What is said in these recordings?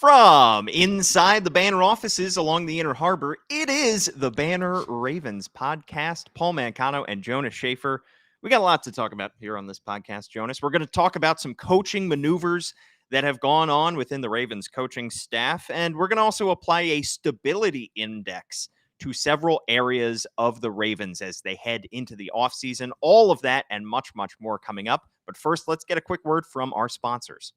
From inside the Banner offices along the Inner Harbor, it is the Banner Ravens podcast. Paul Mancano and Jonas Shaffer. We got a lot to talk about here on this podcast, Jonas. We're going to talk about some coaching maneuvers that have gone on within the Ravens coaching staff, and we're going to also apply a stability index to several areas of the Ravens as they head into the offseason. All of that and much, much more coming up. But first, let's get a quick word from our sponsors.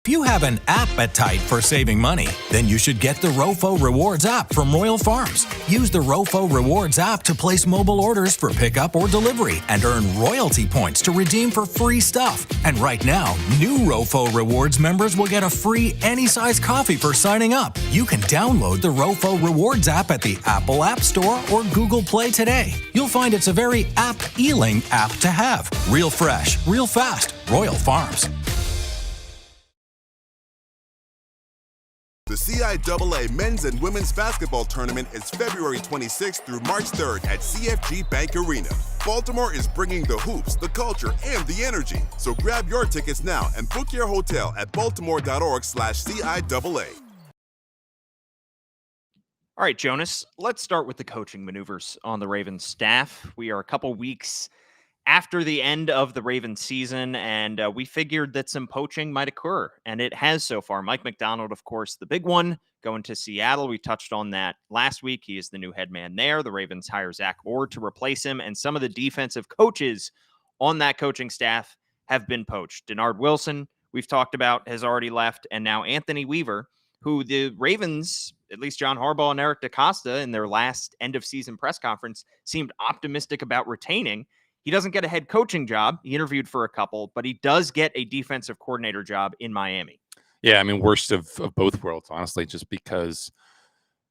If you have an appetite for saving money, then you should get the Rofo Rewards app from Royal Farms. Use the Rofo Rewards app to place mobile orders for pickup or delivery and earn royalty points to redeem for free stuff. And right now, new Rofo Rewards members will get a free any-size coffee for signing up. You can download the Rofo Rewards app at the Apple App Store or Google Play today. You'll find it's a very appealing app to have. Real fresh, real fast. Royal Farms. The CIAA Men's and Women's Basketball Tournament is February 26th through March 3rd at CFG Bank Arena. Baltimore is bringing the hoops, the culture, and the energy. So grab your tickets now and book your hotel at baltimore.org/CIAA. All right, Jonas, let's start with the coaching maneuvers on the Ravens staff. We are a couple weeks after the end of the Ravens season, and we figured that some poaching might occur, and it has so far. Mike Macdonald, of course, the big one, going to Seattle. We touched on that last week. He is the new head man there. The Ravens hire Zach Orr to replace him, and some of the defensive coaches on that coaching staff have been poached. Denard Wilson, we've talked about, has already left, and now Anthony Weaver, who the Ravens, at least John Harbaugh and Eric DeCosta, in their last end-of-season press conference, seemed optimistic about retaining. He doesn't get a head coaching job. He interviewed for a couple, but he does get a defensive coordinator job in Miami. Yeah, I mean, worst of both worlds, honestly, just because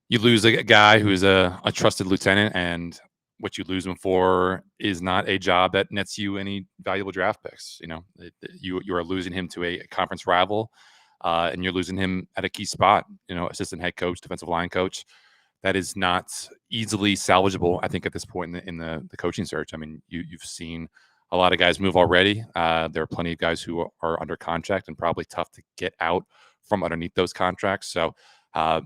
you lose a guy who's a trusted lieutenant, and what you lose him for is not a job that nets you any valuable draft picks. You know, you are losing him to a conference rival, and you're losing him at a key spot, you know, assistant head coach, defensive line coach. That is not easily salvageable, I think, at this point in the coaching search. I mean, you've seen a lot of guys move already. There are plenty of guys who are under contract and probably tough to get out from underneath those contracts. So I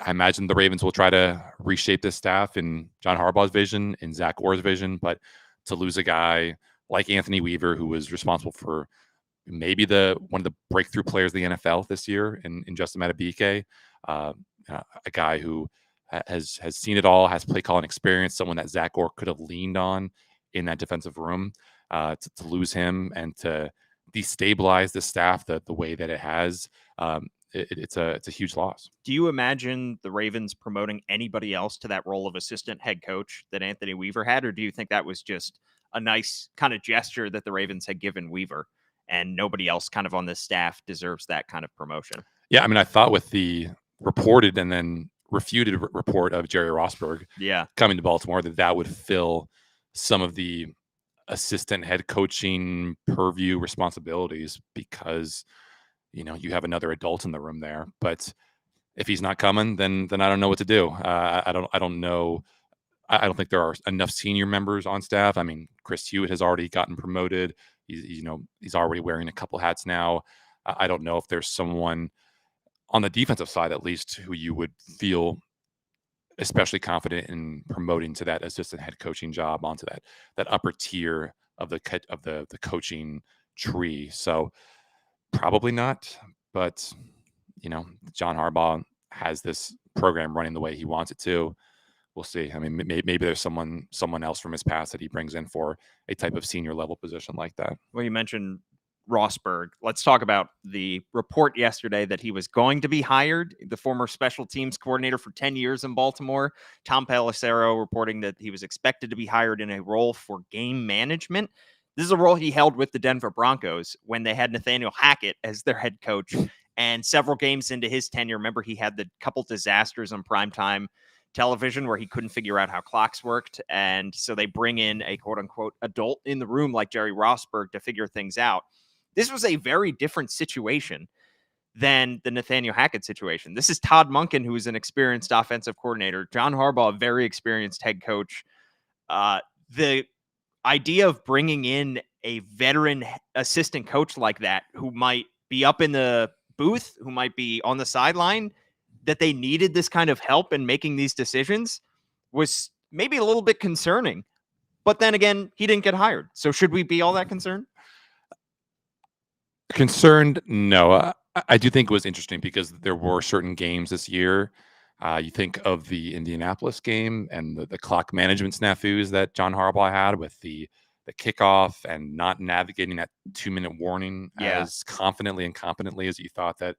imagine the Ravens will try to reshape this staff in John Harbaugh's vision, in Zach Orr's vision. But to lose a guy like Anthony Weaver, who was responsible for maybe one of the breakthrough players of the NFL this year in Justin Madubuike, a guy who has seen it all, has play calling experience, someone that Zach Orr could have leaned on in that defensive room, to lose him and to destabilize the staff the way that it has. It's a huge loss. Do you imagine the Ravens promoting anybody else to that role of assistant head coach that Anthony Weaver had, or do you think that was just a nice kind of gesture that the Ravens had given Weaver and nobody else kind of on this staff deserves that kind of promotion? Yeah, I mean, I thought with the reported and then refuted report of Jerry Rosburg coming to Baltimore that would fill some of the assistant head coaching purview responsibilities, because you know you have another adult in the room there. But if he's not coming, then I don't know what to do. I don't know. I don't think there are enough senior members on staff. I mean, Chris Hewitt has already gotten promoted. He's already wearing a couple hats now. I don't know if there's someone on the defensive side, at least, who you would feel especially confident in promoting to that assistant head coaching job, onto that upper tier of the coaching tree. So probably not, but you know, John Harbaugh has this program running the way he wants it to. We'll see. I mean, maybe there's someone else from his past that he brings in for a type of senior level position like that. Well, you mentioned Rosburg. Let's talk about the report yesterday that he was going to be hired, the former special teams coordinator for 10 years in Baltimore. Tom Pelissero reporting that he was expected to be hired in a role for game management. This is a role he held with the Denver Broncos when they had Nathaniel Hackett as their head coach. And several games into his tenure, remember, he had the couple disasters on primetime television where he couldn't figure out how clocks worked. And so they bring in a quote unquote adult in the room like Jerry Rosburg to figure things out. This was a very different situation than the Nathaniel Hackett situation. This is Todd Monken, who is an experienced offensive coordinator. John Harbaugh, a very experienced head coach. The idea of bringing in a veteran assistant coach like that, who might be up in the booth, who might be on the sideline, that they needed this kind of help in making these decisions was maybe a little bit concerning. But then again, he didn't get hired. So should we be all that concerned? Concerned? No. I do think it was interesting because there were certain games this year. You think of the Indianapolis game and the clock management snafus that John Harbaugh had with the kickoff and not navigating that 2-minute warning as confidently and competently as you thought that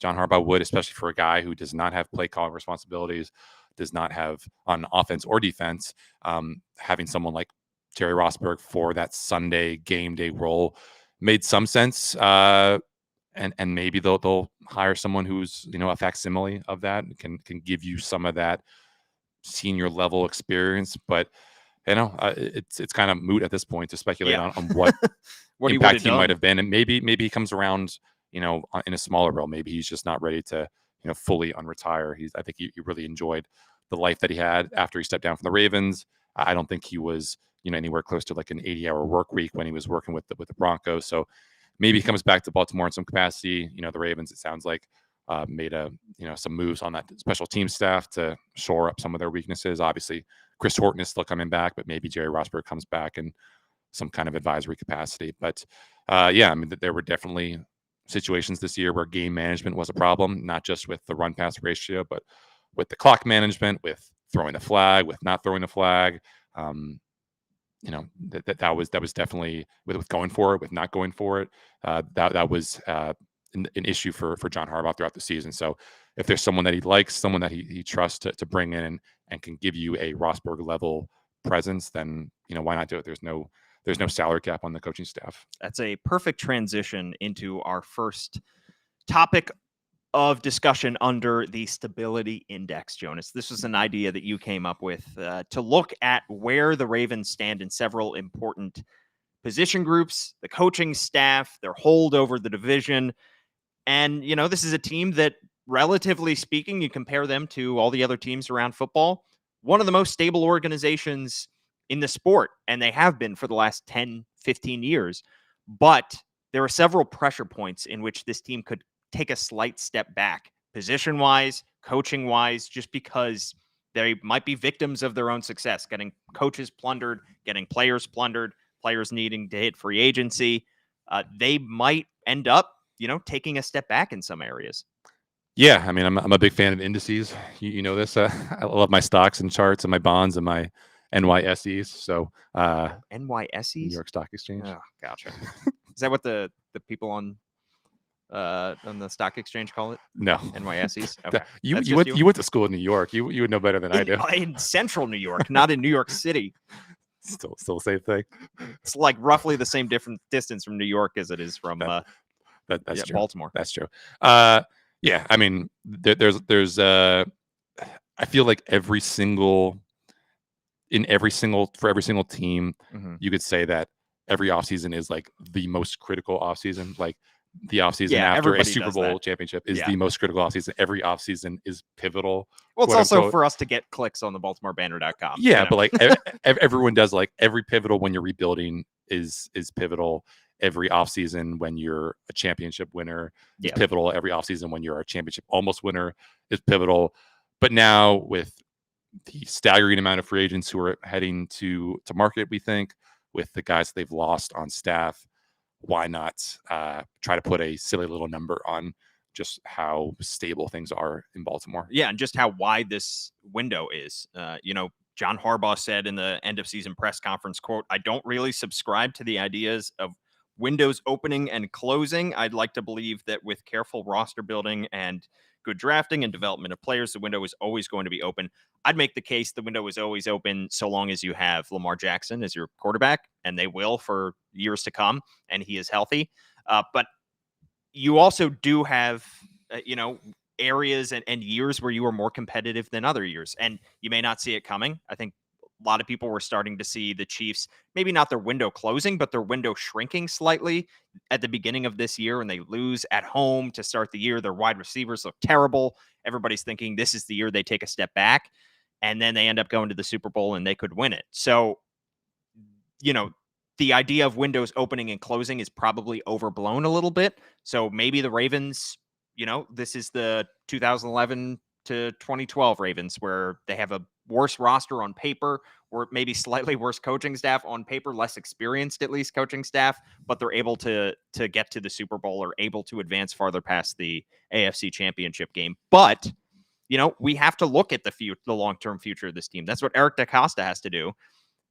John Harbaugh would, especially for a guy who does not have play calling responsibilities, does not have on offense or defense. Having someone like Jerry Rosberg for that Sunday game day role made some sense. And maybe they'll hire someone who's, a facsimile of that and can give you some of that senior level experience. But it's kind of moot at this point to speculate on what impact he might have been. And maybe he comes around, in a smaller role. Maybe he's just not ready to, fully unretire. I think he really enjoyed the life that he had after he stepped down from the Ravens. I don't think he was, anywhere close to like an 80-hour work week when he was working with the Broncos. So maybe he comes back to Baltimore in some capacity. The Ravens, it sounds like, made some moves on that special team staff to shore up some of their weaknesses. Obviously, Chris Horton is still coming back, but maybe Jerry Rosberg comes back in some kind of advisory capacity. But there were definitely situations this year where game management was a problem, not just with the run pass ratio, but with the clock management, with throwing the flag, with not throwing the flag. That was definitely with going for it, with not going for it. That was an issue for John Harbaugh throughout the season. So if there's someone that he likes, someone that he trusts to bring in and can give you a Rosberg level presence, then why not do it? There's no salary cap on the coaching staff. That's a perfect transition into our first topic of discussion under the stability index, Jonas. This was an idea that you came up with to look at where the Ravens stand in several important position groups, the coaching staff, their hold over the division. And, this is a team that, relatively speaking, you compare them to all the other teams around football, one of the most stable organizations in the sport. And they have been for the last 10, 15 years. But there are several pressure points in which this team could take a slight step back, position-wise, coaching-wise, just because they might be victims of their own success, getting coaches plundered, getting players plundered, players needing to hit free agency. They might end up, taking a step back in some areas. Yeah, I mean, I'm a big fan of indices. You know this. I love my stocks and charts and my bonds and my NYSEs. So NYSEs? New York Stock Exchange. Oh, gotcha. Is that what the people on the stock exchange call it? No, NYSEs. Okay. You went to school in New York. You would know better than I do. In central New York, not in New York City. Still the same thing. It's like roughly the same distance from New York as it is from that's true. Baltimore. That's true. Yeah, I mean, there's I feel like for every single team, you could say that every offseason is like the most critical offseason. Like the offseason after a Super Bowl championship is the most critical offseason. Every offseason is pivotal. Well, it's also for us to get clicks on the BaltimoreBanner.com. Yeah, but like everyone does, like every pivotal when you're rebuilding is pivotal. Every offseason when you're a championship winner is pivotal. Every offseason when you're a championship almost winner is pivotal. But now with the staggering amount of free agents who are heading to market, we think, with the guys they've lost on staff, why not try to put a silly little number on just how stable things are in Baltimore? Yeah, and just how wide this window is. John Harbaugh said in the end of season press conference, quote, "I don't really subscribe to the ideas of windows opening and closing. I'd like to believe that with careful roster building and good drafting and development of players, the window is always going to be open." I'd make the case the window is always open so long as you have Lamar Jackson as your quarterback, and they will for years to come, and he is healthy. But you also do have, areas and years where you are more competitive than other years, and you may not see it coming. I think a lot of people were starting to see the Chiefs, maybe not their window closing, but their window shrinking slightly at the beginning of this year, and they lose at home to start the year. Their wide receivers look terrible. Everybody's thinking this is the year they take a step back, and then they end up going to the Super Bowl and they could win it. So, the idea of windows opening and closing is probably overblown a little bit. So maybe the Ravens this is the 2011 to 2012 Ravens where they have a worse roster on paper, or maybe slightly worse coaching staff on paper, less experienced at least coaching staff, but they're able to get to the Super Bowl or able to advance farther past the AFC Championship game. But we have to look at the long-term future of this team. That's what Eric DaCosta has to do.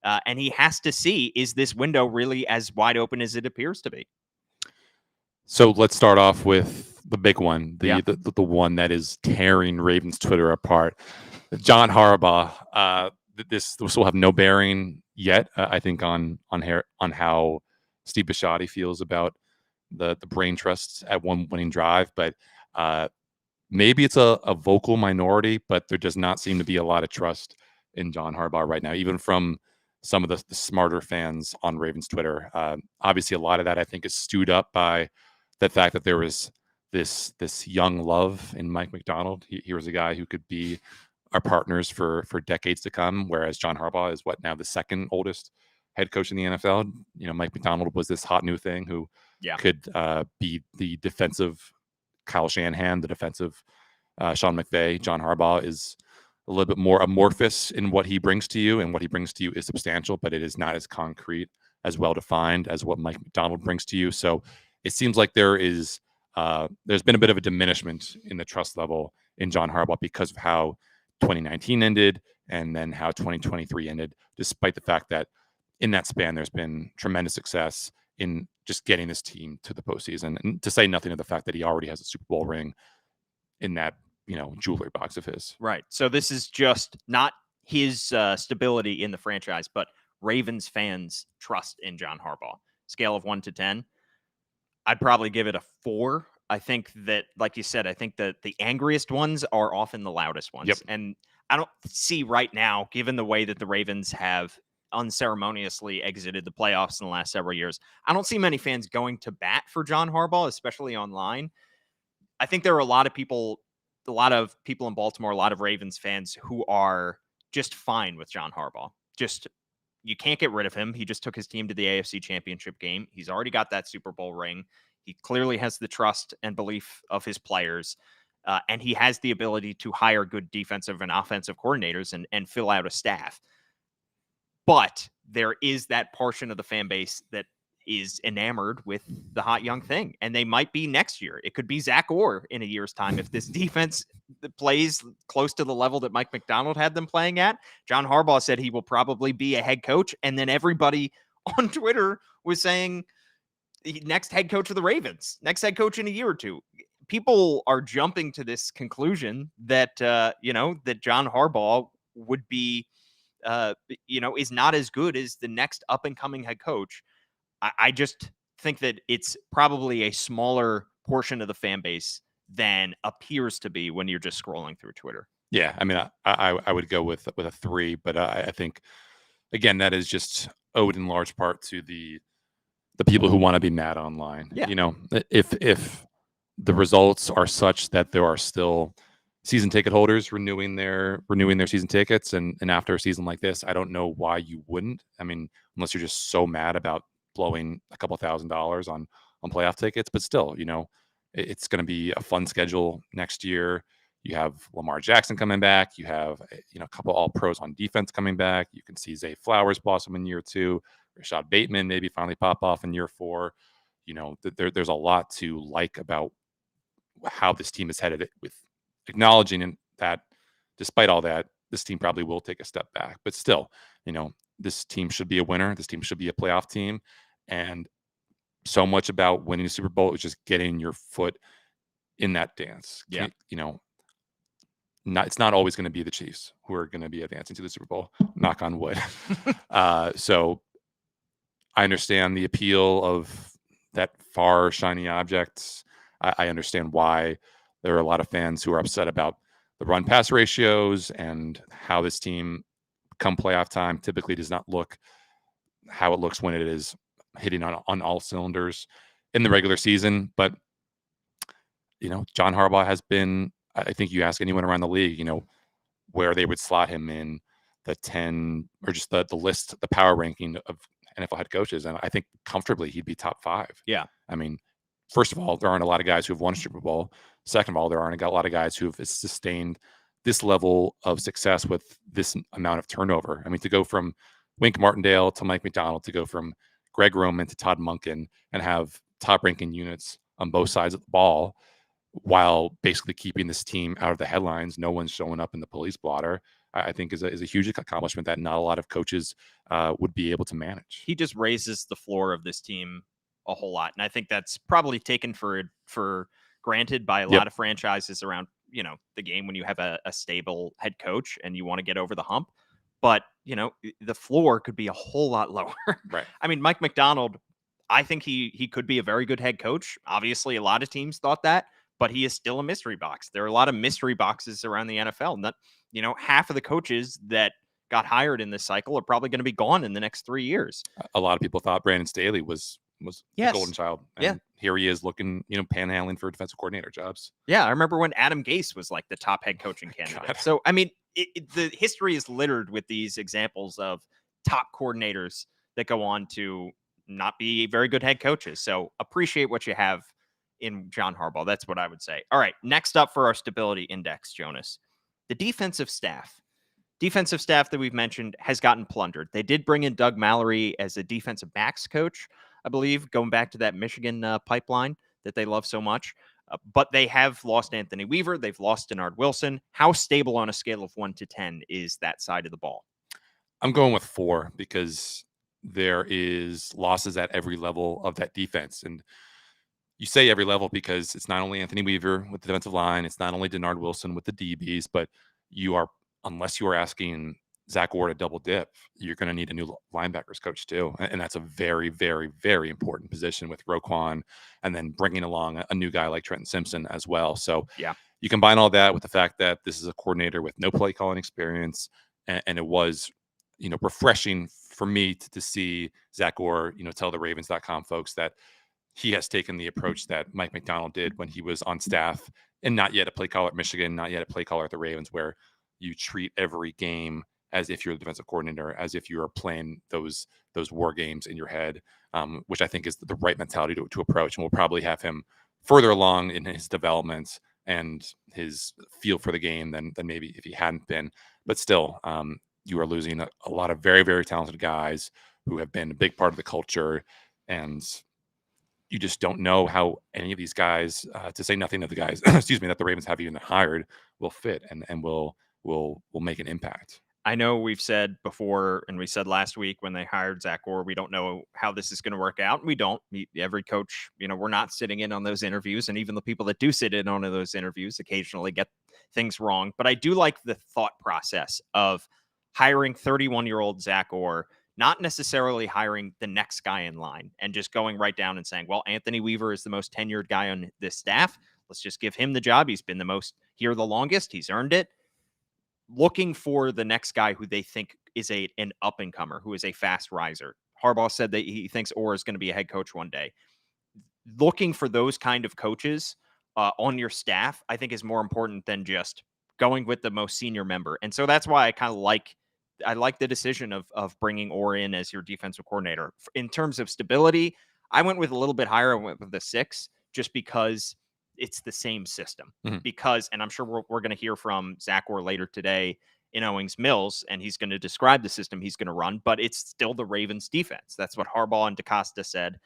And he has to see, is this window really as wide open as it appears to be? So let's start off with the big one, the Yeah. the one that is tearing Ravens Twitter apart. John Harbaugh. This will have no bearing yet, I think, on how Steve Bisciotti feels about the brain trusts at one winning drive. But maybe it's a vocal minority, but there does not seem to be a lot of trust in John Harbaugh right now, even from some of the smarter fans on Ravens Twitter. Obviously, a lot of that, I think, is stewed up by the fact that there was this young love in Mike Macdonald. He was a guy who could be our partners for decades to come, whereas John Harbaugh is now the second oldest head coach in the NFL. Mike Macdonald was this hot new thing who could be the defensive Kyle Shanahan, the defensive Sean McVay. John Harbaugh is a little bit more amorphous in what he brings to you, and what he brings to you is substantial, but it is not as concrete, as well defined as what Mike Macdonald brings to you. So it seems like there's been a bit of a diminishment in the trust level in John Harbaugh because of how 2019 ended and then how 2023 ended, despite the fact that in that span there's been tremendous success in just getting this team to the postseason, and to say nothing of the fact that he already has a Super Bowl ring in that jewelry box of his. Right. So this is just not his stability in the franchise, but Ravens fans' trust in John Harbaugh. Scale of 1 to 10. I'd probably give it a 4. I think that, like you said, I think that the angriest ones are often the loudest ones. Yep. And I don't see right now, given the way that the Ravens have unceremoniously exited the playoffs in the last several years, I don't see many fans going to bat for John Harbaugh, especially online. I think there are a lot of people in Baltimore, a lot of Ravens fans who are just fine with John Harbaugh. Just, you can't get rid of him. He just took his team to the AFC Championship game. He's already got that Super Bowl ring. He clearly has the trust and belief of his players. And he has the ability to hire good defensive and offensive coordinators and fill out a staff. But there is that portion of the fan base that is enamored with the hot young thing, and they might be next year. It could be Zach Orr in a year's time if this defense plays close to the level that Mike Macdonald had them playing at. John Harbaugh said he will probably be a head coach, and then everybody on Twitter was saying next head coach of the Ravens, next head coach in a year or two. People are jumping to this conclusion that that John Harbaugh would be is not as good as the next up and coming head coach. I just think that it's probably a smaller portion of the fan base than appears to be when you're just scrolling through Twitter. Yeah, I mean, I would go with a 3, but I think, again, that is just owed in large part to the people who want to be mad online. Yeah. If the results are such that there are still season ticket holders renewing their season tickets, and after a season like this, I don't know why you wouldn't. I mean, unless you're just so mad about blowing a couple $1,000s on playoff tickets, but still, it's going to be a fun schedule next year. You have Lamar Jackson coming back. You have a couple all pros on defense coming back. You can see Zay Flowers blossom in year 2. Rashad Bateman maybe finally pop off in year 4. There's a lot to like about how this team is headed, with acknowledging that despite all that, this team probably will take a step back. But still, this team should be a winner. This team should be a playoff team. And so much about winning the Super Bowl is just getting your foot in that dance. Yeah. It's not always going to be the Chiefs who are going to be advancing to the Super Bowl, knock on wood. So I understand the appeal of that far shiny object. I understand why there are a lot of fans who are upset about the run pass ratios and how this team come playoff time typically does not look how it looks when it is hitting on all cylinders in the regular season. But John Harbaugh has been, I think you ask anyone around the league, where they would slot him in the 10 or just the list, the power ranking of NFL head coaches, and I think comfortably he'd be top 5. Yeah. I mean, first of all, there aren't a lot of guys who have won a Super Bowl. Second of all, there aren't a lot of guys who have sustained this level of success with this amount of turnover. I mean, to go from Wink Martindale to Mike McDonald, to go from Greg Roman to Todd Monken and have top-ranking units on both sides of the ball while basically keeping this team out of the headlines, no one's showing up in the police blotter, I think is a huge accomplishment that not a lot of coaches would be able to manage. He just raises the floor of this team a whole lot. And I think that's probably taken for granted by a lot of franchises around, the game when you have a stable head coach and you want to get over the hump. But, the floor could be a whole lot lower. Right. I mean, Mike McDonald, I think he could be a very good head coach. Obviously, a lot of teams thought that, but he is still a mystery box. There are a lot of mystery boxes around the NFL. And that, half of the coaches that got hired in this cycle are probably going to be gone in the next 3 years. A lot of people thought Brandon Staley was the golden child. And here he is looking, panhandling for defensive coordinator jobs. Yeah, I remember when Adam Gase was like the top head coaching candidate. God. So, I mean, the history is littered with these examples of top coordinators that go on to not be very good head coaches. So appreciate what you have in John Harbaugh. That's what I would say. All right, next up for our stability index, Jonas, the defensive staff. Defensive staff that we've mentioned has gotten plundered. They did bring in Doug Mallory as a defensive backs coach, I believe, going back to that Michigan pipeline that they love so much. But they have lost Anthony Weaver. They've lost Denard Wilson. How stable on a scale of 1 to 10 is that side of the ball? I'm going with 4 because there is losses at every level of that defense. And you say every level because it's not only Anthony Weaver with the defensive line, it's not only Denard Wilson with the DBs, but unless you are asking Zach Orr to double dip, you're going to need a new linebackers coach too. And that's a very, very, very important position with Roquan and then bringing along a new guy like Trenton Simpson as well. So you combine all that with the fact that this is a coordinator with no play calling experience. And it was, refreshing for me to see Zach Orr, tell the Ravens.com folks that he has taken the approach that Mike McDonald did when he was on staff and not yet a play caller at Michigan, not yet a play caller at the Ravens, where you treat every game as if you're the defensive coordinator, as if you are playing those war games in your head, which I think is the right mentality to approach. And we'll probably have him further along in his development and his feel for the game than maybe if he hadn't been. But still, you are losing a lot of very, very talented guys who have been a big part of the culture. And you just don't know how any of these guys, to say nothing of the guys, excuse me, that the Ravens have even hired, will fit and will make an impact. I know we've said before, and we said last week when they hired Zach Orr, we don't know how this is going to work out. We don't. Every coach, we're not sitting in on those interviews, and even the people that do sit in on those interviews occasionally get things wrong. But I do like the thought process of hiring 31-year-old Zach Orr, not necessarily hiring the next guy in line and just going right down and saying, well, Anthony Weaver is the most tenured guy on this staff. Let's just give him the job. He's been the most here the longest. He's earned it. Looking for the next guy who they think is an up-and-comer, who is a fast riser. Harbaugh said that he thinks Orr is going to be a head coach one day. Looking for those kind of coaches on your staff, I think, is more important than just going with the most senior member. And so that's why I kind of like the decision of bringing Orr in as your defensive coordinator. In terms of stability, I went with a little bit higher. I went with the 6 just because it's the same system. Because, and I'm sure we're going to hear from Zach Orr later today in Owings Mills, and he's going to describe the system he's going to run, but it's still the Ravens defense. That's what Harbaugh and DaCosta said.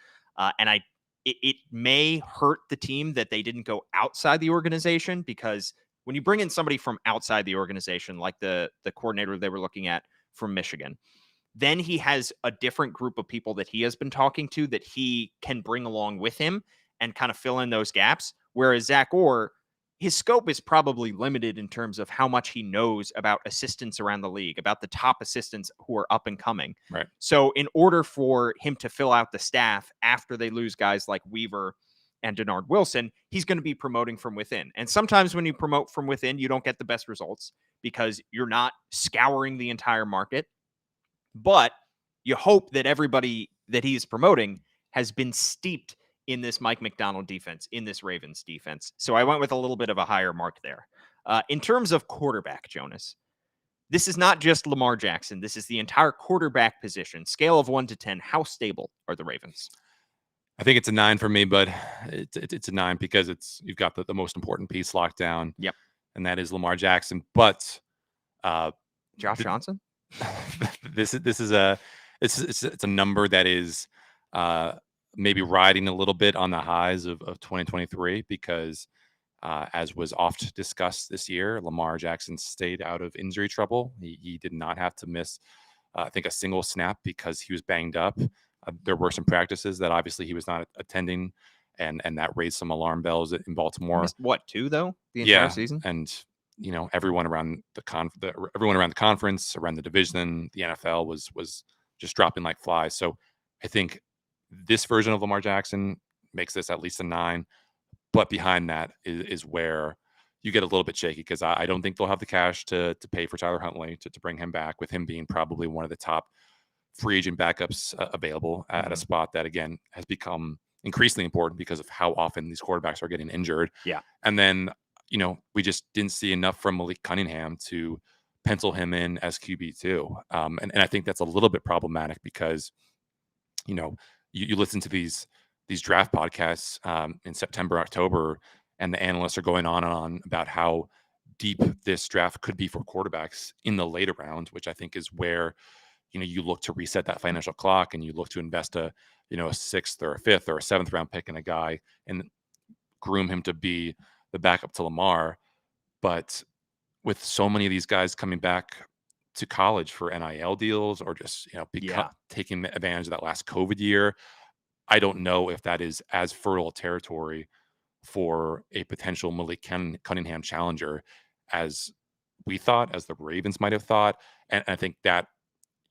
And it may hurt the team that they didn't go outside the organization, because when you bring in somebody from outside the organization, like the coordinator they were looking at from Michigan, then he has a different group of people that he has been talking to that he can bring along with him and kind of fill in those gaps. Whereas Zach Orr, his scope is probably limited in terms of how much he knows about assistants around the league, about the top assistants who are up and coming. Right. So in order for him to fill out the staff after they lose guys like Weaver and Denard Wilson, he's going to be promoting from within. And sometimes when you promote from within, you don't get the best results because you're not scouring the entire market. But you hope that everybody that he is promoting has been steeped in this Mike McDonald defense, in this Ravens defense. So I went with a little bit of a higher mark there. In terms of quarterback, Jonas, this is not just Lamar Jackson. This is the entire quarterback position. Scale of 1 to 10, how stable are the Ravens? I think it's a 9 for me, but it's a 9 because you've got the most important piece locked down. Yep. And that is Lamar Jackson. But Josh Johnson? this is it's a number that is maybe riding a little bit on the highs of 2023 because as was oft discussed this year, Lamar Jackson stayed out of injury trouble. He did not have to miss, I think, a single snap because he was banged up. There were some practices that obviously he was not attending, and that raised some alarm bells in Baltimore. Missed what, 2 though? The entire season? And everyone around everyone around the conference, around the division, the NFL was just dropping like flies. So I think this version of Lamar Jackson makes this at least a 9. But behind that is where you get a little bit shaky because I don't think they'll have the cash to pay for Tyler Huntley to bring him back, with him being probably one of the top free agent backups available at a spot that, again, has become increasingly important because of how often these quarterbacks are getting injured. Yeah. And then, we just didn't see enough from Malik Cunningham to pencil him in as QB2. And I think that's a little bit problematic because, you listen to these draft podcasts in September, October, and the analysts are going on and on about how deep this draft could be for quarterbacks in the later round, which I think is where, you look to reset that financial clock and you look to invest a 6th or a 5th or a 7th round pick in a guy and groom him to be the backup to Lamar. But with so many of these guys coming back to college for NIL deals or just, taking advantage of that last COVID year, I don't know if that is as fertile territory for a potential Malik Cunningham challenger as we thought, as the Ravens might have thought. And I think that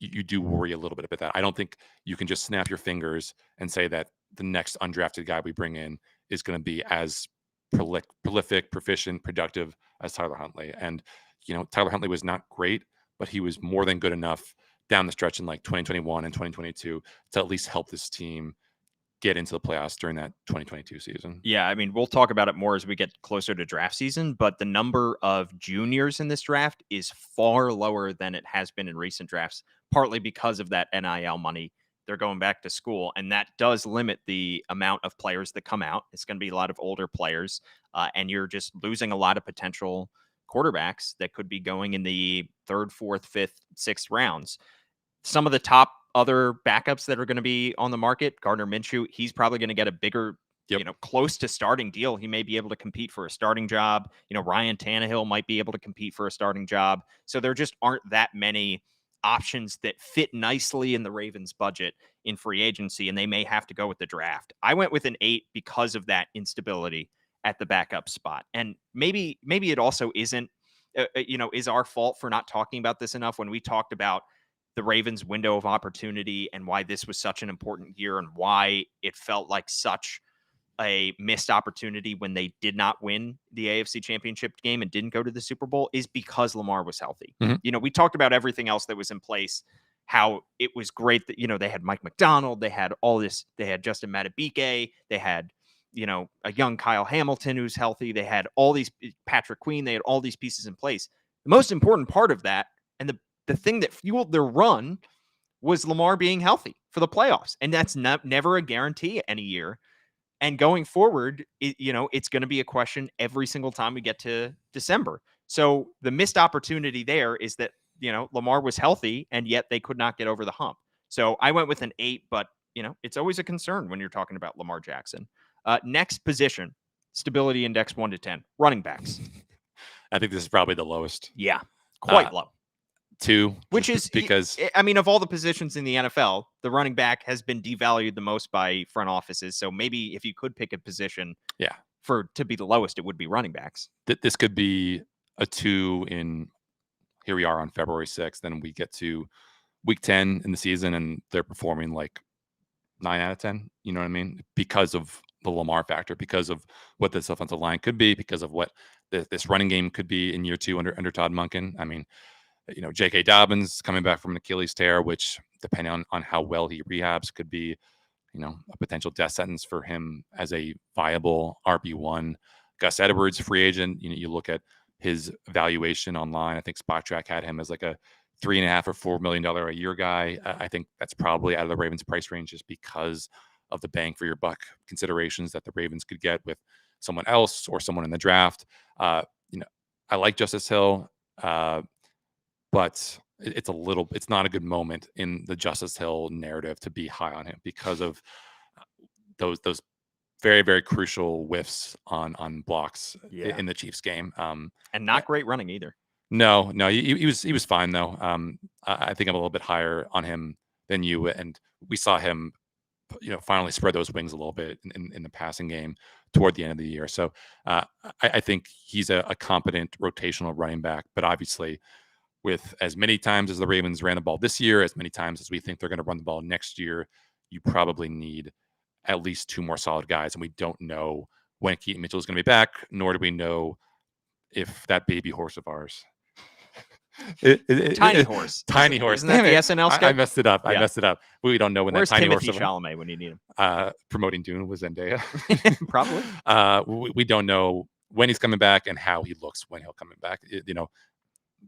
you do worry a little bit about that. I don't think you can just snap your fingers and say that the next undrafted guy we bring in is going to be as prolific, proficient, productive as Tyler Huntley. And, Tyler Huntley was not great, but he was more than good enough down the stretch in like 2021 and 2022 to at least help this team get into the playoffs during that 2022 season. Yeah, I mean, we'll talk about it more as we get closer to draft season, but the number of juniors in this draft is far lower than it has been in recent drafts, partly because of that NIL money. They're going back to school, and that does limit the amount of players that come out. It's going to be a lot of older players, and you're just losing a lot of potential quarterbacks that could be going in the 3rd, 4th, 5th, 6th rounds. Some of the top other backups that are going to be on the market, Gardner Minshew, he's probably going to get a bigger, close to starting deal. He may be able to compete for a starting job. Ryan Tannehill might be able to compete for a starting job. So there just aren't that many options that fit nicely in the Ravens budget in free agency, and they may have to go with the draft. I went with an 8 because of that instability at the backup spot. And maybe it also isn't, is our fault for not talking about this enough when we talked about the Ravens' window of opportunity and why this was such an important year and why it felt like such a missed opportunity when they did not win the AFC Championship game and didn't go to the Super Bowl, is because Lamar was healthy. Mm-hmm. We talked about everything else that was in place, how it was great that, they had Mike McDonald, they had all this, they had Justin Madubuike, they had, a young Kyle Hamilton who's healthy, they had all these, Patrick Queen, they had all these pieces in place. The most important part of that, and the thing that fueled their run, was Lamar being healthy for the playoffs. And that's never a guarantee any year. And going forward, it's going to be a question every single time we get to December. So the missed opportunity there is that, Lamar was healthy and yet they could not get over the hump. So I went with an 8, but, it's always a concern when you're talking about Lamar Jackson. Next position, stability index 1 to 10, running backs. I think this is probably the lowest. Yeah, quite low. 2, which is because, I mean, of all the positions in the NFL, the running back has been devalued the most by front offices. So maybe if you could pick a position to be the lowest, it would be running backs. This could be a 2 in, here we are on February 6th, then we get to week 10 in the season and they're performing like 9 out of 10, you know what I mean? Because of the Lamar factor, because of what this offensive line could be, because of what this running game could be in year 2 under Todd Monken. I mean, J.K. Dobbins coming back from an Achilles tear, which, depending on how well he rehabs, could be, a potential death sentence for him as a viable RB1. Gus Edwards, free agent. You look at his valuation online. I think SpotTrack had him as like a $3.5 or $4 million a year guy. I think that's probably out of the Ravens' price range just because the bang for your buck considerations that the Ravens could get with someone else or someone in the draft. You know, I like Justice Hill, but it's not a good moment in the Justice Hill narrative to be high on him because of those very, very crucial whiffs on blocks in the Chiefs game. And not great running either. No, he was fine though. I think I'm a little bit higher on him than you, and we saw him, finally spread those wings a little bit in the passing game toward the end of the year. So I think he's a competent rotational running back, but obviously, with as many times as the Ravens ran the ball this year, as many times as we think they're going to run the ball next year, you probably need at least 2 more solid guys, and we don't know when Keaton Mitchell is going to be back, nor do we know if that baby horse of ours. Tiny horse. Isn't that the SNL sketch? I messed it up. We don't know when Where's that tiny Timothy horse. Chalamet when you need him? Promoting Dune with Zendaya. Probably. We don't know when he's coming back and how he looks when he'll coming back.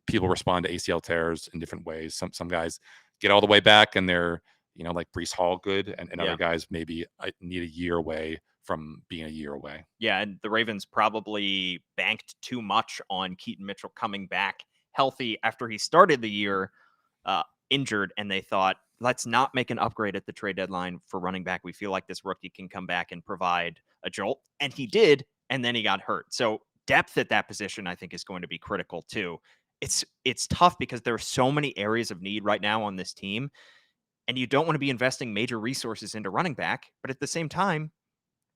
People respond to ACL tears in different ways. Some guys get all the way back and they're like Breece Hall good, and other guys maybe need a year away from being a year away. Yeah, and the Ravens probably banked too much on Keaton Mitchell coming back healthy after he started the year injured, and they thought, let's not make an upgrade at the trade deadline for running back. We feel like this rookie can come back and provide a jolt, and he did, and then he got hurt. So depth at that position, I think, is going to be critical too. It's tough because there are so many areas of need right now on this team, and you don't want to be investing major resources into running back, but at the same time,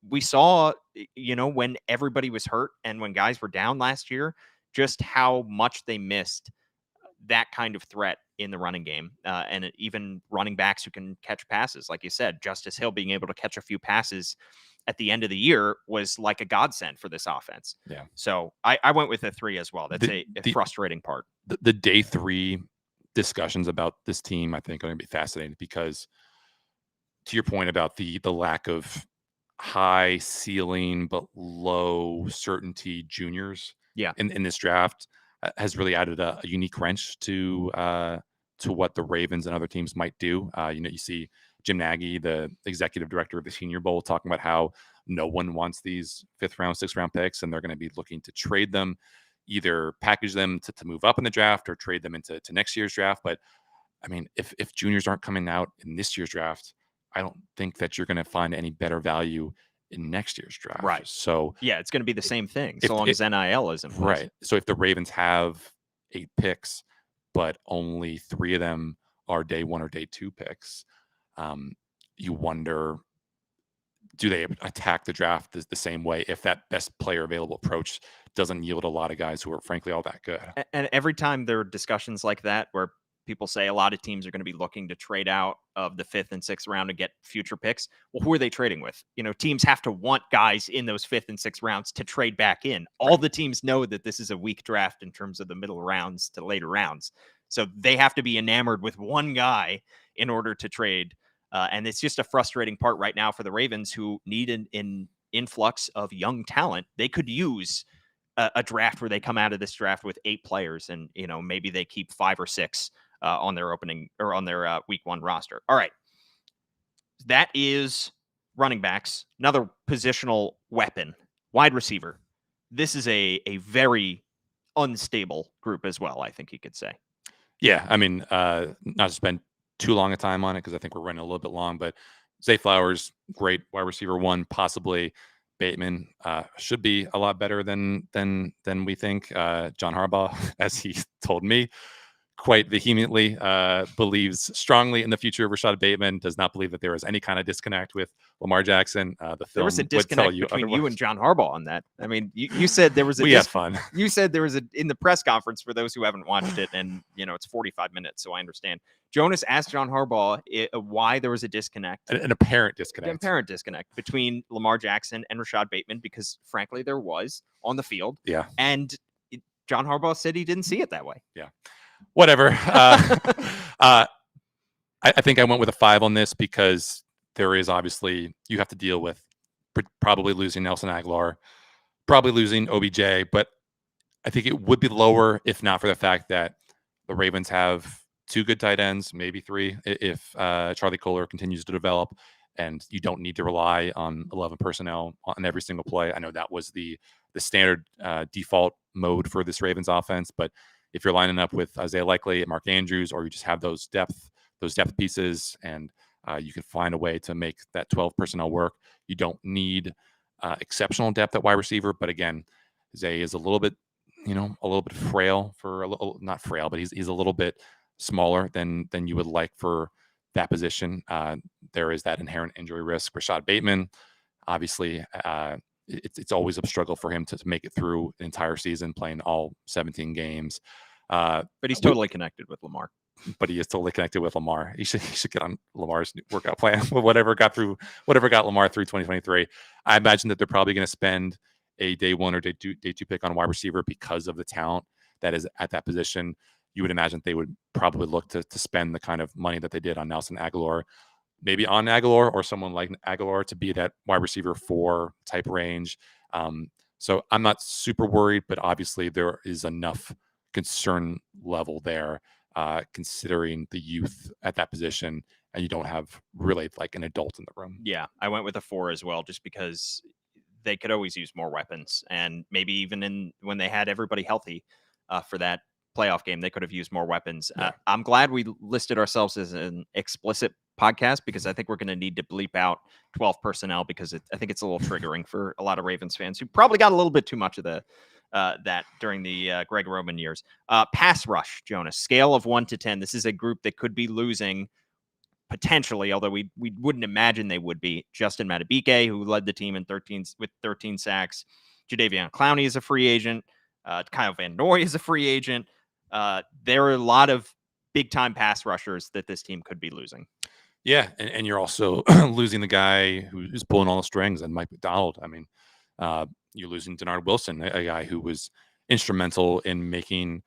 we saw, when everybody was hurt and when guys were down last year, just how much they missed that kind of threat in the running game. And even running backs who can catch passes. Like you said, Justice Hill being able to catch a few passes at the end of the year was like a godsend for this offense. Yeah. So I went with a 3 as well. That's a frustrating part. The day 3 discussions about this team, I think, are going to be fascinating because, to your point about the lack of high ceiling but low certainty juniors in this draft, has really added a unique wrench to what the Ravens and other teams might do. You see Jim Nagy, the executive director of the Senior Bowl, talking about how no one wants these 5th round, 6th round picks, and they're going to be looking to trade them, either package them to move up in the draft or trade them into next year's draft. But I mean, if juniors aren't coming out in this year's draft, I don't think that you're going to find any better value in next year's draft. Right. So yeah, it's going to be the same thing so long as NIL isn't right. So if the Ravens have 8 picks, but only 3 of them are day 1 or day 2 picks, you wonder, do they attack the draft the same way if that best player available approach doesn't yield a lot of guys who are frankly all that good? And every time there are discussions like that where people say a lot of teams are going to be looking to trade out of the 5th and 6th round to get future picks. Well, who are they trading with? Teams have to want guys in those 5th and 6th rounds to trade back in. All the teams know that this is a weak draft in terms of the middle rounds to later rounds. So they have to be enamored with one guy in order to trade. And it's just a frustrating part right now for the Ravens, who need an influx of young talent. They could use a draft where they come out of this draft with 8 players and, maybe they keep 5 or 6 on their opening or on their week 1 roster. All right. That is running backs. Another positional weapon, wide receiver. This is a very unstable group as well, I think you could say. Yeah. I mean, not to spend too long a time on it because I think we're running a little bit long, but Zay Flowers, great wide receiver 1, possibly. Bateman should be a lot better than we think. John Harbaugh, as he told me, quite vehemently believes strongly in the future of Rashad Bateman, does not believe that there is any kind of disconnect with Lamar Jackson. The film there was a would tell disconnect you between otherwise. you and John Harbaugh on that. I mean, you said there was a we had fun. You said there was in the press conference, for those who haven't watched it, and it's 45 minutes, so I understand. Jonas asked John Harbaugh why there was a disconnect. An apparent disconnect. An apparent disconnect between Lamar Jackson and Rashad Bateman, because frankly there was on the field. Yeah. And John Harbaugh said he didn't see it that way. Yeah. Whatever. I think I went with a 5 on this because there is obviously, you have to deal with probably losing Nelson Aguilar, probably losing OBJ, but I think it would be lower if not for the fact that the Ravens have 2 good tight ends, maybe 3, if Charlie Kohler continues to develop, and you don't need to rely on 11 personnel on every single play. I know that was the standard default mode for this Ravens offense, but if you're lining up with Isaiah Likely and Mark Andrews, or you just have those depth pieces, and you can find a way to make that 12 personnel work, you don't need exceptional depth at wide receiver. But again, Zay is a little bit frail for not frail, but he's a little bit smaller than you would like for that position. There is that inherent injury risk. Rashad Bateman, obviously, it's always a struggle for him to make it through an entire season, playing all 17 games. But he's totally connected with Lamar. But he is totally connected with Lamar. He should get on Lamar's workout plan. whatever got Lamar through 2023. I imagine that they're probably going to spend a day one or day two pick on wide receiver because of the talent that is at that position. You would imagine they would probably look to spend the kind of money that they did on Nelson Aguilar, maybe on Aguilar or someone like Aguilar, to be that wide receiver 4 type range. So I'm not super worried, but obviously there is enough concern level there, considering the youth at that position, and you don't have really like an adult in the room. Yeah, I went with a 4 as well, just because they could always use more weapons, and maybe even when they had everybody healthy for that playoff game, they could have used more weapons. Yeah. I'm glad we listed ourselves as an explicit podcast, because I think we're going to need to bleep out 12 personnel, because I think it's a little triggering for a lot of Ravens fans who probably got a little bit too much of that during the Greg Roman years. Pass rush, Jonas, scale of 1 to 10. This is a group that could be losing potentially, although we wouldn't imagine they would be. Justin Madubuike, who led the team with 13 sacks. Jadeveon Clowney is a free agent. Kyle Van Noy is a free agent. There are a lot of big-time pass rushers that this team could be losing. Yeah, and you're also losing the guy who's pulling all the strings, and Mike McDonald. I mean, you're losing Denard Wilson, a guy who was instrumental in making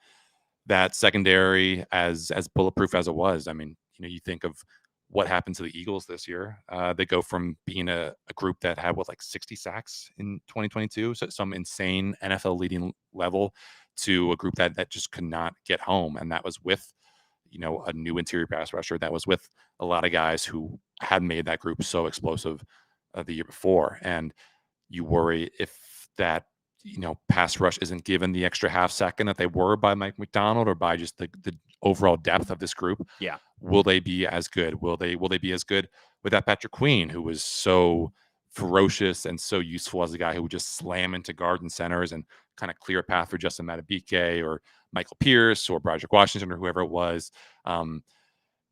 that secondary as bulletproof as it was. I mean, you think of what happened to the Eagles this year. They go from being a group that had 60 sacks in 2022, so some insane NFL leading level, to a group that just could not get home. And that was with, a new interior pass rusher. That was with a lot of guys who had made that group so explosive the year before. And you worry if that, pass rush isn't given the extra half second that they were by Mike McDonald, or by just the overall depth of this group. Yeah. Will they be as good? Will they be as good without Patrick Queen, who was so ferocious and so useful as a guy who would just slam into guards and centers and kind of clear a path for Justin Madubuike or Michael Pierce or Broderick Washington or whoever it was.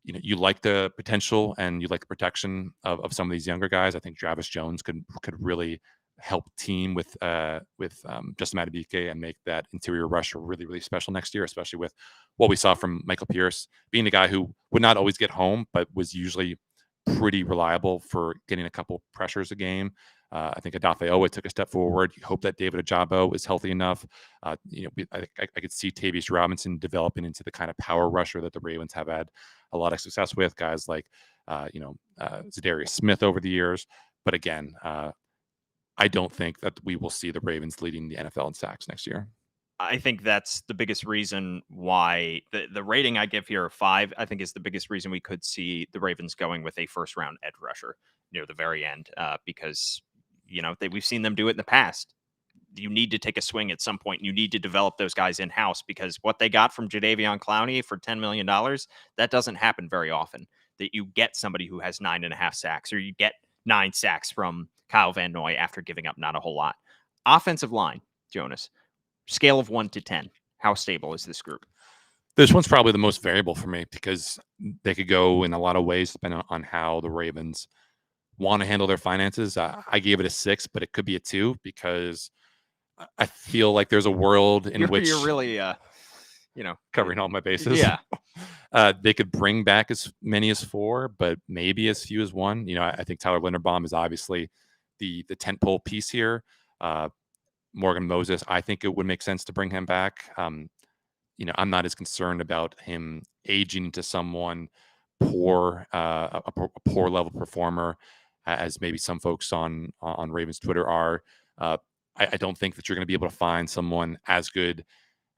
You like the potential and you like the protection of some of these younger guys. I think Travis Jones could really help team with Justin Madubuike and make that interior rush really, really special next year, especially with what we saw from Michael Pierce being the guy who would not always get home, but was usually pretty reliable for getting a couple pressures a game. I think Odafe Owe took a step forward. You hope that David Ojabo is healthy enough. I could see Tavius Robinson developing into the kind of power rusher that the Ravens have had a lot of success with, guys like Zadarius Smith over the years. But again, I don't think that we will see the Ravens leading the NFL in sacks next year. I think that's the biggest reason why the rating I give here, 5, I think is the biggest reason we could see the Ravens going with a first-round edge rusher near the very end, because, we've seen them do it in the past. You need to take a swing at some point. You need to develop those guys in-house, because what they got from Jadeveon Clowney for $10 million, that doesn't happen very often, that you get somebody who has 9.5 sacks, or you get 9 sacks from Kyle Van Noy after giving up not a whole lot. Offensive line, Jonas, scale of 1 to 10. How stable is this group? This one's probably the most variable for me, because they could go in a lot of ways depending on how the Ravens want to handle their finances. I gave it a 6, but it could be a 2, because I feel like there's a world in which you're really, covering all my bases. Yeah. They could bring back as many as 4, but maybe as few as 1. I think Tyler Linderbaum is obviously the tentpole piece here. Morgan Moses, I think it would make sense to bring him back. I'm not as concerned about him aging into someone poor, a poor level performer, as maybe some folks on Ravens Twitter are. I don't think that you're going to be able to find someone as good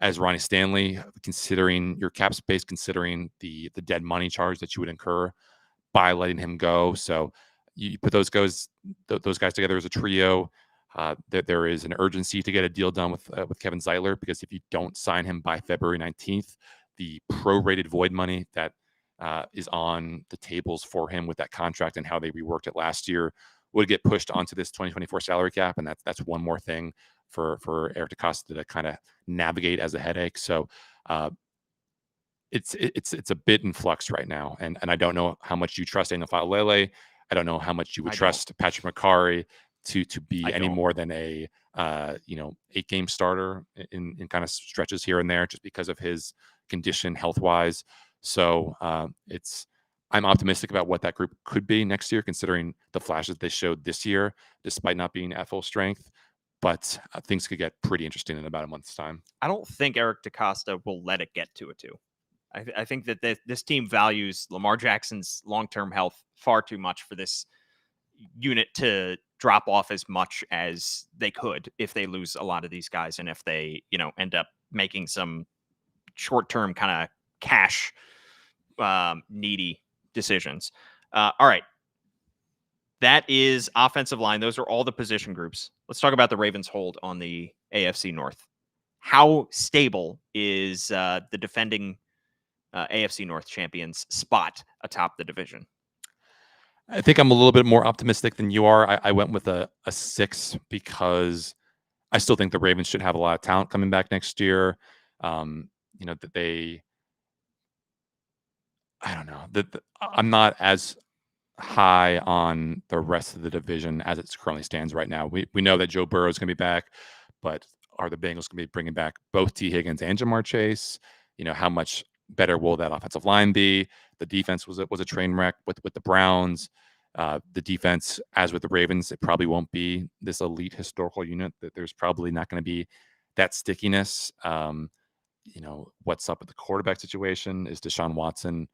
as Ronnie Stanley, considering your cap space, considering the dead money charge that you would incur by letting him go. So, you put those guys together as a trio. That there is an urgency to get a deal done with Kevin Zeitler, because if you don't sign him by February 19th, the prorated void money that is on the tables for him with that contract and how they reworked it last year would get pushed onto this 2024 salary cap, and that's one more thing for Eric DeCosta to kind of navigate as a headache. So it's a bit in flux right now, and I don't know how much you trust Daniel Fa'alele. I don't know how much you would trust Patrick McCarry to be any more than a 8-game starter in kind of stretches here and there, just because of his condition health wise. So I'm optimistic about what that group could be next year, considering the flashes they showed this year, despite not being at full strength. But things could get pretty interesting in about a month's time. I don't think Eric DeCosta will let it get to it too. I think that this team values Lamar Jackson's long-term health far too much for this unit to drop off as much as they could if they lose a lot of these guys, and if they, end up making some short-term kind of cash needy decisions. All right. That is offensive line. Those are all the position groups. Let's talk about the Ravens' hold on the AFC North. How stable is the defending AFC North champions spot atop the division? I think I'm a little bit more optimistic than you are. I went with a 6 because I still think the Ravens should have a lot of talent coming back next year. That they, I don't know, I'm not as high on the rest of the division as it currently stands right now. We know that Joe Burrow is going to be back, but are the Bengals going to be bringing back both T. Higgins and Jamar Chase? How much better will that offensive line be? The defense was a train wreck with the Browns. The defense, as with the Ravens, it probably won't be this elite historical unit. That there's probably not going to be that stickiness. What's up with the quarterback situation? Is Deshaun Watson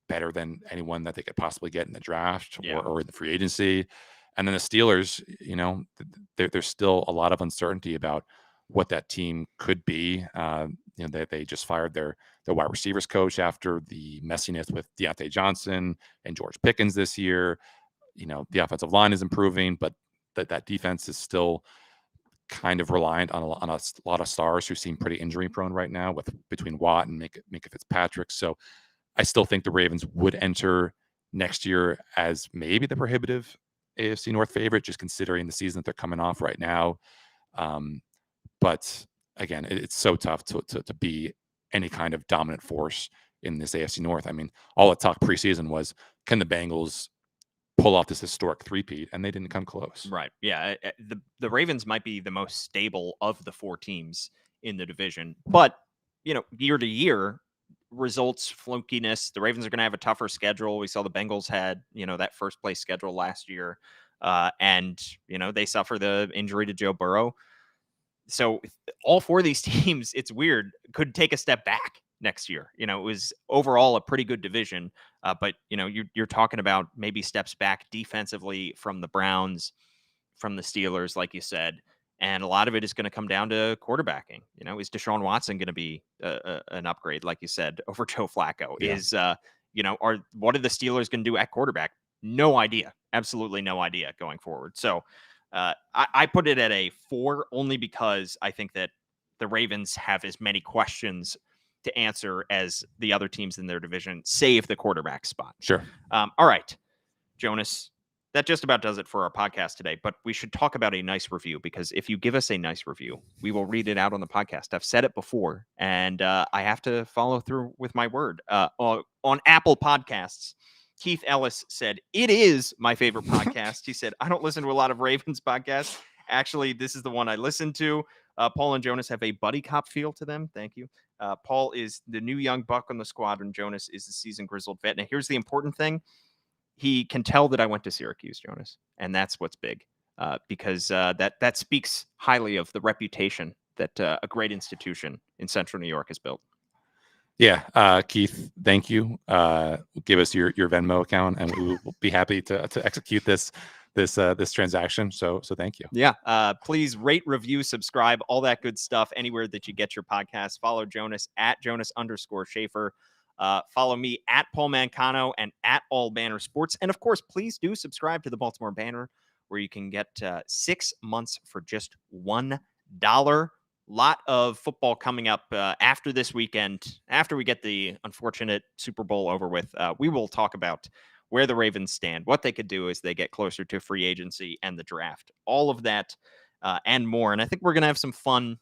better than anyone that they could possibly get in the draft or in the free agency? And then the Steelers, there's still a lot of uncertainty about what that team could be. They just fired their wide receivers coach after the messiness with Deontay Johnson and George Pickens this year. The offensive line is improving, but that defense is still kind of reliant on a lot of stars who seem pretty injury prone right now, between Watt and Minkah Fitzpatrick. So I still think the Ravens would enter next year as maybe the prohibitive AFC North favorite, just considering the season that they're coming off right now. But again, it's so tough to be any kind of dominant force in this AFC North. I mean, all the talk preseason was, can the Bengals pull off this historic three-peat? And they didn't come close. Right. Yeah. The Ravens might be the most stable of the 4 teams in the division. But, year to year, results, flukiness, the Ravens are going to have a tougher schedule. We saw the Bengals had, that first place schedule last year. And they suffer the injury to Joe Burrow. So all 4 of these teams, it's weird, could take a step back next year. It was overall a pretty good division. But, you're talking about maybe steps back defensively from the Browns, from the Steelers, like you said. And a lot of it is going to come down to quarterbacking. Is Deshaun Watson going to be an upgrade, like you said, over Joe Flacco? Yeah. What are the Steelers going to do at quarterback? No idea. Absolutely no idea going forward. So I put it at a 4 only because I think that the Ravens have as many questions to answer as the other teams in their division, save the quarterback spot. Sure. All right, Jonas, that just about does it for our podcast today, but we should talk about a nice review, because if you give us a nice review, we will read it out on the podcast. I've said it before, and I have to follow through with my word. On Apple Podcasts, Keith Ellis said, "It is my favorite podcast." He said, "I don't listen to a lot of Ravens podcasts. Actually, this is the one I listen to. Paul and Jonas have a buddy cop feel to them." Thank you. Paul is the new young buck on the squad, and Jonas is the seasoned grizzled vet. Now, here's the important thing. He can tell that I went to Syracuse, Jonas, and that's what's big, because that speaks highly of the reputation that a great institution in Central New York has built. Yeah, Keith, thank you. Give us your Venmo account, and we will be happy to execute this transaction. So thank you. Yeah. Please rate, review, subscribe, all that good stuff anywhere that you get your podcast. Follow Jonas at Jonas_Shaffer Follow me at Paul Mancano and at All Banner Sports. And of course, please do subscribe to the Baltimore Banner, where you can get 6 months for just $1. Lot of football coming up after this weekend. After we get the unfortunate Super Bowl over with, we will talk about where the Ravens stand, what they could do as they get closer to free agency and the draft, all of that and more. And I think we're going to have some fun,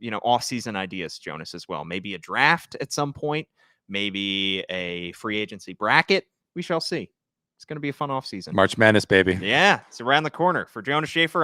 off-season ideas, Jonas, as well. Maybe a draft at some point, maybe a free agency bracket. We shall see. It's going to be a fun offseason. March Madness, baby. Yeah, it's around the corner. For Jonas Shaffer,